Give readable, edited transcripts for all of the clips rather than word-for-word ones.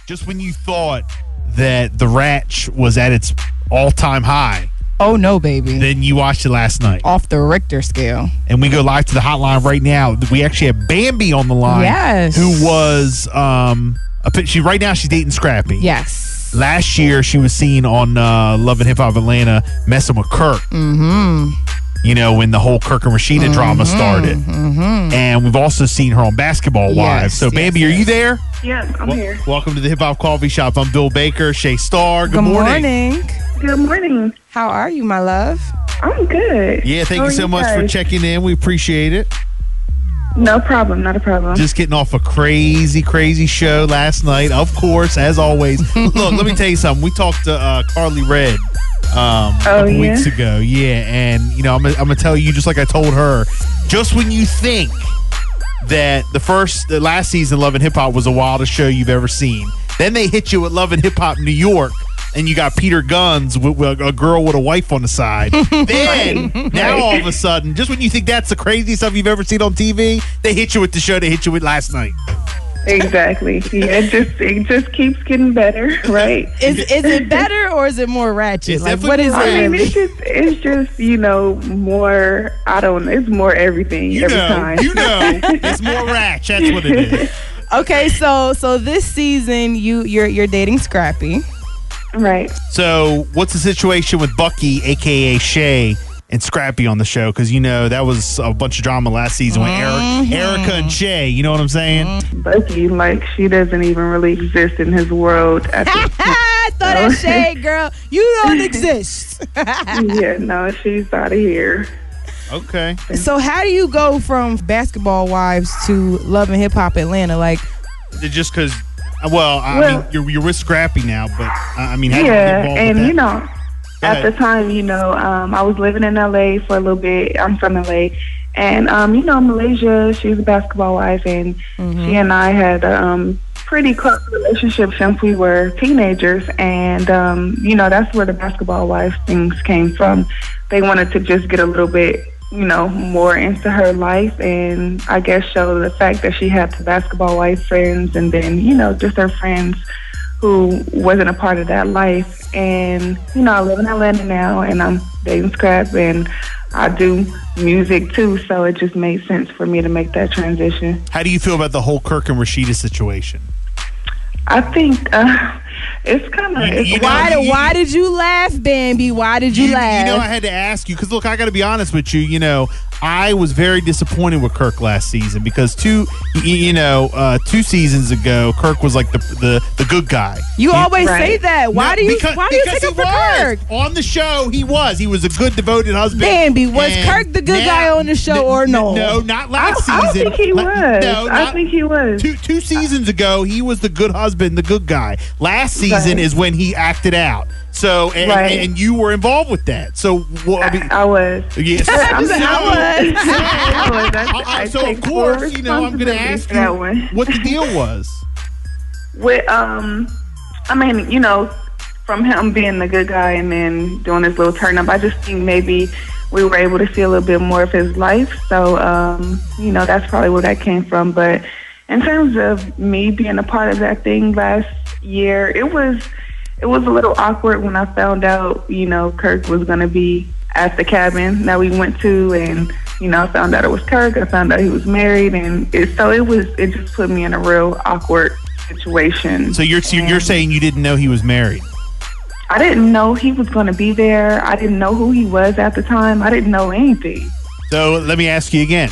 Just when you thought that the Ratch was at its all-time high. Oh, no, baby. Then you watched it last night. Off the Richter scale. And we go live to the hotline right now. We actually have Bambi on the line. Yes. Who was, right now she's dating Scrappy. Yes. Last year she was seen on Love and Hip Hop Atlanta messing with Kirk. Mm-hmm. You know, when the whole Kirk and Rashida drama started. Mm-hmm. And we've also seen her on Basketball Wives. So, Bambi, are you there? Yes, I'm here. Welcome to the Hip Hop Coffee Shop. I'm Bill Baker Shay Star. Good morning. Good morning. How are you, my love? I'm good. Yeah, thank you so much for checking in. We appreciate it. No problem. Not a problem. Just getting off a crazy show last night, of course, as always. Look, let me tell you something. We talked to Carly Red a couple weeks ago. Yeah, and, you know, I'm going to tell you, just like I told her, just when you think that the last season Love and Hip Hop was the wildest show you've ever seen, then they hit you with Love and Hip Hop New York, and you got Peter Guns with a girl with a wife on the side. Then, now all of a sudden, just when you think that's the craziest stuff you've ever seen on TV, they hit you with the show they hit you with last night. Exactly. Yeah, it just keeps getting better, right? Is it better or is it more ratchet? It's like, what is it? I mean, it's just you know, more. I don't know. It's more everything every time. You know, it's more ratch. That's what it is. Okay, so this season you're dating Scrappy. Right. So, what's the situation with Bucky, a.k.a. Shay, and Scrappy on the show? Because, you know, that was a bunch of drama last season with Erica and Shay. You know what I'm saying? Bucky, like, she doesn't even really exist in his world. At this point. I thought that Shay, girl. You don't exist. Yeah, no, she's out of here. Okay. So, how do you go from Basketball Wives to Love and Hip Hop Atlanta? Like, just because... Well, I mean, you're with Scrappy now, but I mean, how did you get involved and with that? you know, at the time, you know, I was living in LA for a little bit. I'm from LA, and you know, Malaysia. She's a basketball wife, and she and I had a pretty close relationship since we were teenagers. And you know, that's where the basketball wife things came from. They wanted to just get a little bit, you know, more into her life, and I guess show the fact that she had the basketball wife friends, and then, you know, just her friends who wasn't a part of that life. And, you know, I live in Atlanta now, and I'm dating Scrap, and I do music too, so it just made sense for me to make that transition. How do you feel about the whole Kirk and Rashida situation? I think it's kind of... Why did you laugh, Bambi? Why did you laugh? You know, I had to ask you, because, look, I got to be honest with you. You know, I was very disappointed with Kirk last season because two seasons ago, Kirk was like the good guy. You always say that. Why do you take up for Kirk? On the show, he was a good, devoted husband. Bambi, was Kirk the good guy on the show or no? No, not last season. I think he was. I think he was. Two seasons ago, he was the good husband, the good guy. Last season is when he acted out. So, and you were involved with that. So, well, I was. Yes. I was. So, of course, you know, I'm going to ask you what the deal was. With, I mean, you know, from him being the good guy and then doing his little turn up, I just think maybe we were able to see a little bit more of his life. So, you know, that's probably where that came from. But in terms of me being a part of that thing last year, it was a little awkward when I found out, you know, Kirk was going to be at the cabin that we went to, and, you know, I found out it was Kirk. I found out he was married, and it just put me in a real awkward situation. So you're saying you didn't know he was married? I didn't know he was going to be there. I didn't know who he was at the time. I didn't know anything. So let me ask you again.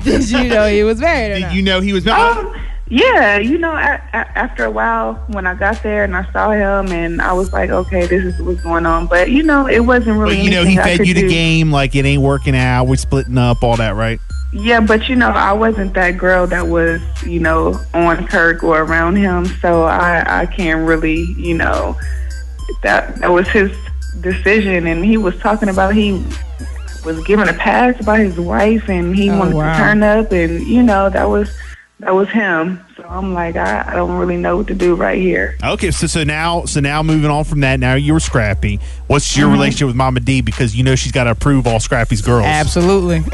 Did you know he was married or not? Did you know he was married? Yeah, you know, after a while, when I got there and I saw him, and I was like, okay, this is what's going on. But, you know, it wasn't really. But, you know, he fed you the game, like it ain't working out, we're splitting up, all that, right? Yeah, but, you know, I wasn't that girl that was, you know, on Kirk or around him. So I can't really, you know, that was his decision. And he was talking about he was given a pass by his wife, and he wanted to turn up. And, you know, that was that was him. So I'm like, I don't really know what to do right here. Okay, so now moving on from that, now you're Scrappy. What's your relationship with Mama D? Because you know she's got to approve all Scrappy's girls. Absolutely.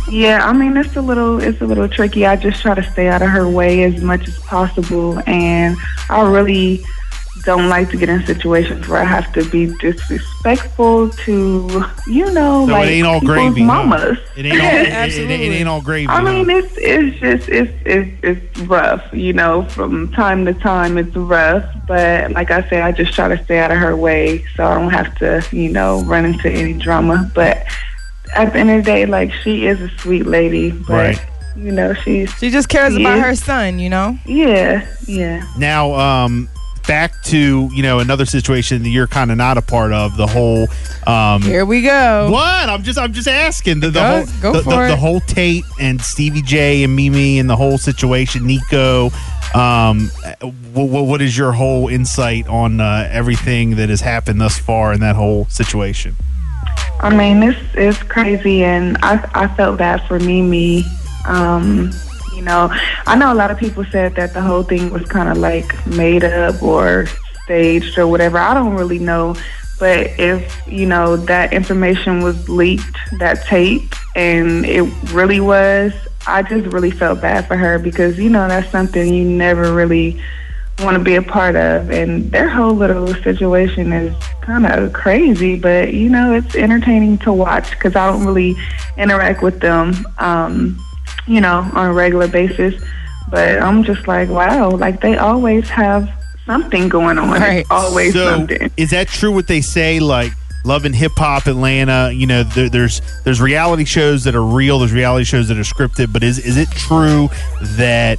Yeah, I mean it's a little tricky. I just try to stay out of her way as much as possible, and I really don't like to get in situations where I have to be disrespectful to, so like it ain't all people's gravy, mamas. Huh? It ain't all, it ain't all gravy. I mean, it's rough, from time to time it's rough. But like I said, I just try to stay out of her way so I don't have to, run into any drama. But at the end of the day, like, she is a sweet lady, but right. She just cares about her son, Yeah. Now, back to another situation that you're kind of not a part of, the whole here we go. What? I'm just asking the whole Tate and Stevie J and Mimi and the whole situation, Nico. What is your whole insight on everything that has happened thus far in that whole situation? I mean, it's crazy, and I felt bad for Mimi. I know a lot of people said that the whole thing was kind of like made up or staged or whatever. I don't really know. But if, that information was leaked, that tape, and it really was, I just really felt bad for her because, that's something you never really want to be a part of. And their whole little situation is kind of crazy, but, it's entertaining to watch because I don't really interact with them on a regular basis. But I'm just like, wow, like they always have something going on. Right. It's always something. Is that true what they say, like Love and Hip Hop Atlanta, there's reality shows that are real, there's reality shows that are scripted, but is it true that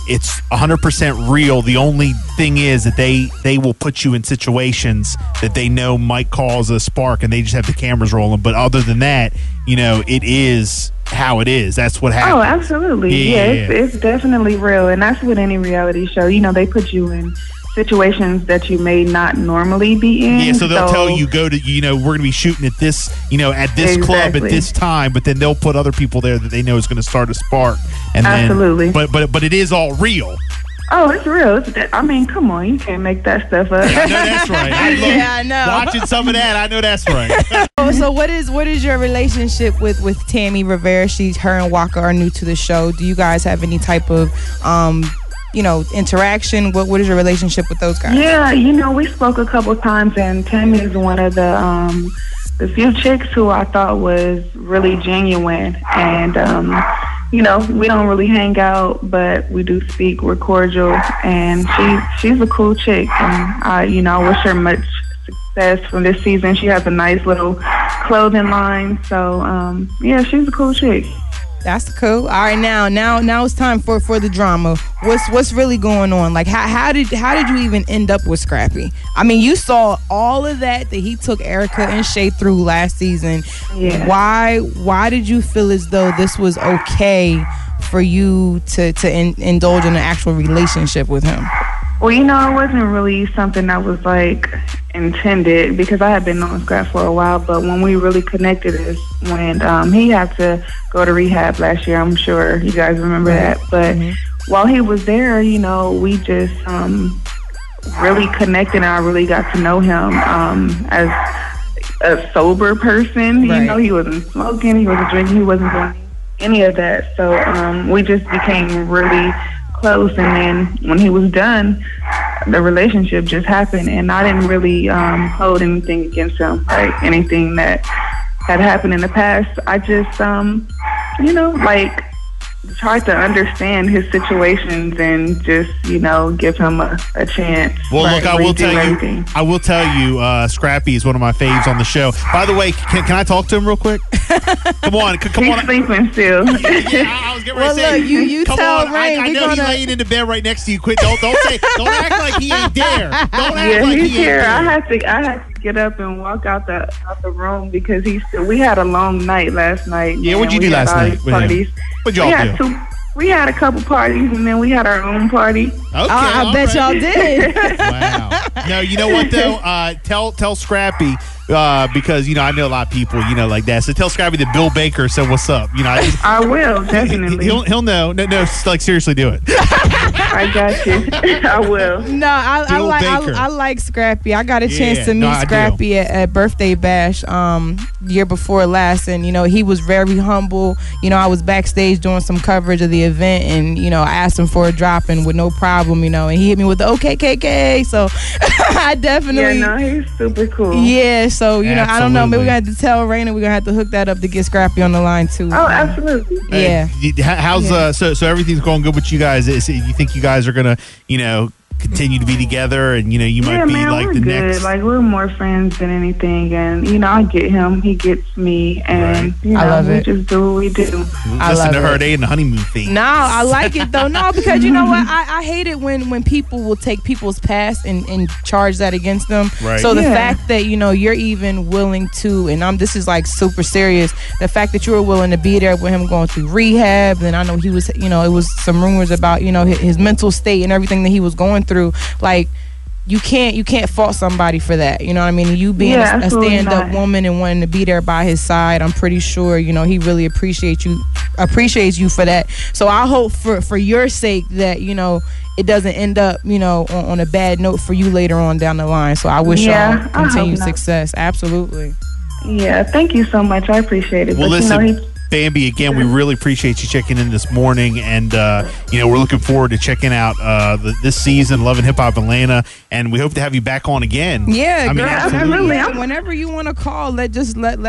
it's 100% real? The only thing is that they will put you in situations that they know might cause a spark and they just have the cameras rolling, but other than that, it is how it is. That's what happens. Oh, absolutely. Yeah. It's definitely real, and that's with any reality show. They put you in situations that you may not normally be in. Yeah, so they'll tell you, go to, we're going to be shooting at this, at this club at this time, but then they'll put other people there that they know is going to start a spark. And absolutely. Then, but it is all real. Oh, it's real. I mean, come on, you can't make that stuff up. I know that's right. I know. Watching some of that, I know that's right. So what is your relationship with Tammy Rivera? Her and Walker are new to the show. Do you guys have any type of interaction? What is your relationship with those guys? Yeah, we spoke a couple times, and Tammy is one of the few chicks who I thought was really genuine, and we don't really hang out, but we do speak. We're cordial, and she's a cool chick, and I wish her much success from this season. She has a nice little clothing line, so she's a cool chick. That's cool. All right, now it's time for the drama. What's really going on? Like, how did you even end up with Scrappy? I mean, you saw all of that he took Erica and Shay through last season. Yeah. Why did you feel as though this was okay for you to indulge in an actual relationship with him? Well, it wasn't really something that was like intended because I had been on Scrap for a while, but when we really connected is when he had to go to rehab last year. I'm sure you guys remember that. But while he was there, we just really connected, and I really got to know him as a sober person. Right. He wasn't smoking, he wasn't drinking, he wasn't doing any of that. So we just became really close, and then when he was done, the relationship just happened, and I didn't really hold anything against him, like anything that had happened in the past. I just tried to understand his situations and just give him a chance. Well, look, I will tell you, Scrappy is one of my faves on the show. By the way, can I talk to him real quick? Come on. He's sleeping still. I was getting ready to say, look, you come tell on. Rain, I know he's laying in the bed right next to you. Quit. Don't act like he ain't there. Don't act like he's he here. ain't there. I had to get up and walk out the room because we had a long night last night. Yeah, what'd you do last night with him? What'd y'all do? We had a couple parties, and then we had our own party. I bet y'all did. Wow. No, you know what though? Tell Scrappy because I know a lot of people like that. So tell Scrappy that Bill Baker said what's up. I will definitely. He'll know. No, like seriously, do it. I got you. I will. No, I like Scrappy. I got a chance to meet Scrappy at Birthday Bash year before last, and he was very humble. I was backstage doing some coverage of the event, and I asked him for a drop, and with no problem, and he hit me with the OKKK. So I definitely. Yeah, no, he's super cool. Yeah, so I don't know. Maybe we're gonna have to tell Raina. We're gonna have to hook that up to get Scrappy on the line too. Oh, absolutely. Yeah. How's so everything's going good with you guys? You think you guys are gonna continue to be together, and you might be like we're the good. next. Like we're more friends than anything, and I get him, he gets me, and I love we it. just do what we do. Listen to her, they in the honeymoon phase. No, I like it though. No, because you know what? I hate it when people will take people's past and charge that against them. Right. So the fact that you're even willing to, and this is like super serious. The fact that you were willing to be there with him going through rehab, and I know he was, it was some rumors about his mental state and everything that he was going through. Like you can't fault somebody for that. You know what I mean? You being a stand-up woman and wanting to be there by his side, I'm pretty sure he really appreciates you for that. So I hope for your sake that it doesn't end up on a bad note for you later on down the line. So I wish y'all continued success. Absolutely. Yeah, thank you so much. I appreciate it. Well, listen, Bambi, again, we really appreciate you checking in this morning, and we're looking forward to checking out this season, Love and Hip Hop Atlanta, and we hope to have you back on again. Yeah, girl, absolutely. Whenever you want to call, let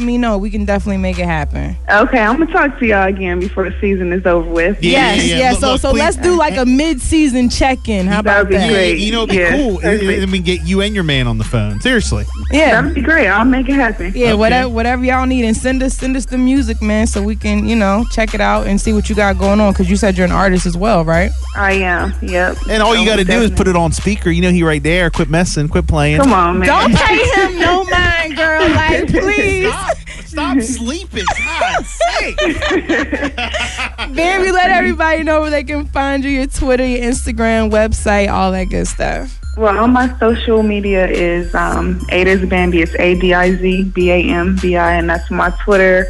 me know. We can definitely make it happen. Okay, I'm gonna talk to y'all again before the season is over with. Yes. So let's do like a mid-season check-in. How about that? That'd be great. It'd be cool. And we get you and your man on the phone. Seriously. Yeah, that'd be great. I'll make it happen. Yeah, whatever y'all need, and send us the music, man, so we can check it out and see what you got going on, because you said you're an artist as well, right? I am. Yep. And all you got to do is put it on speaker. He right there. Quit messing. Quit playing. Come on, man. Don't pay him no mind, girl. Like, please. Stop sleeping. God's sake. Bambi, let everybody know where they can find you, your Twitter, your Instagram, website, all that good stuff. Well, all my social media is Adiz Bambi. It's ADIZBAMBI, and that's my Twitter,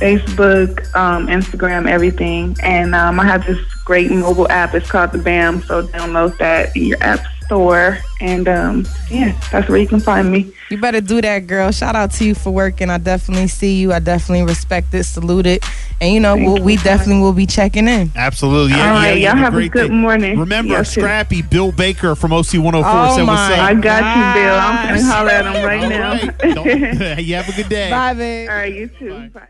Facebook, Instagram, everything. And I have this great mobile app. It's called the BAM, so download that in your app store. And that's where you can find me. You better do that, girl. Shout out to you for working. I definitely see you. I definitely respect it, salute it. And we definitely will be checking in. Absolutely. All right, y'all have a good morning. Remember, Scrappy, Bill Baker from OC 104 said what's up. I got you, Bill. I'm going to holler at him right now. You have a good day. Bye, babe. All right, you too. Bye.